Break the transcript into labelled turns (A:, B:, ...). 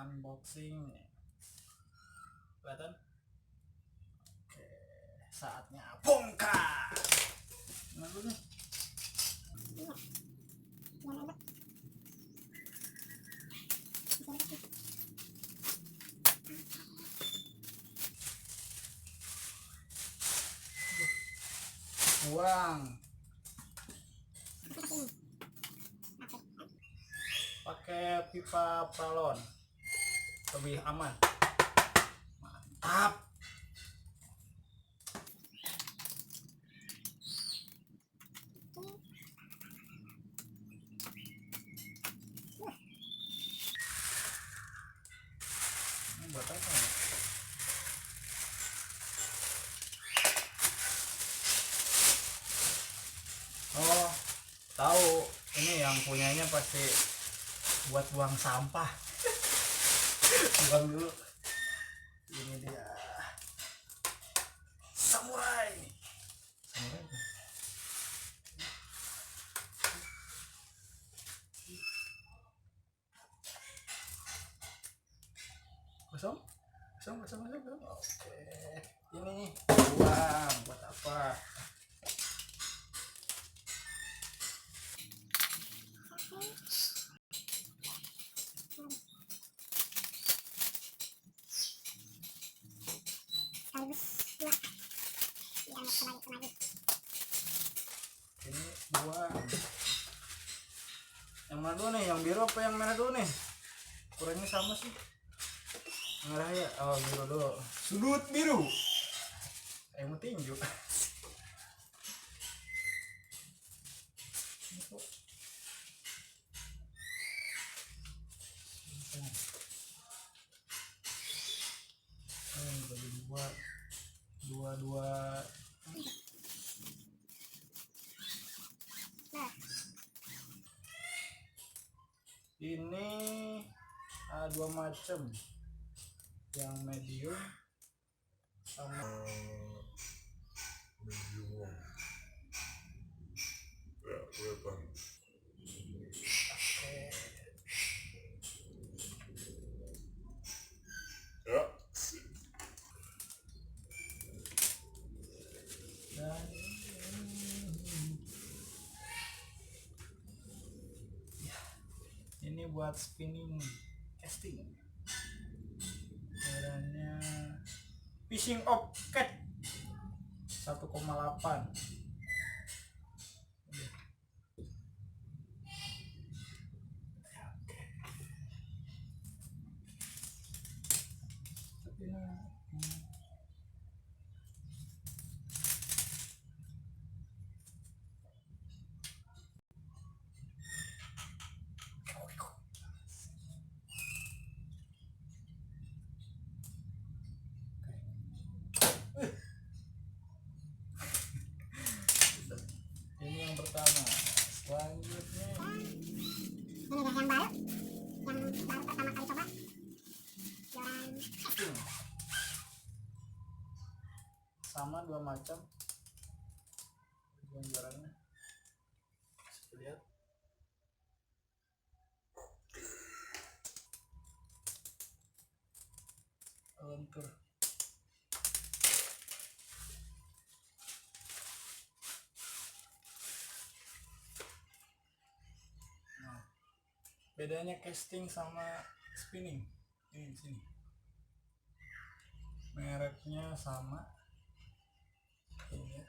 A: unboxing. Kelihatan? Oke, saatnya bongkar. Mana dulu nih? Buang. Pakai pipa paralon lebih aman. Mantap. Ini buat apa ya? Oh, tahu. Ini yang punyanya pasti buat buang sampah. Buang dulu. Ini dia. Samurai. Samurai. Kosong? Kosong. Oke. Ini buang buat apa? Ini buang. Yang mana dulu nih? Yang biru apa yang merah dulu nih? Kurangnya sama sih. Merah ya? Oh, biru dulu. Sudut biru. Mau tinju. Bagi dua. Ini ada dua macam, yang medium sama
B: medium. Ya, kelihatan. Ya,
A: dan ini buat spinning casting. Ukurannya fishing cat 1,8. Ini yang pertama. Selanjutnya
C: ini yang baru pertama kali coba
A: casting. Sama dua macam gambarannya. Bisa lihat. Lentur. Nah, bedanya casting sama spinning ini di sini. Mereknya sama. Ini ya.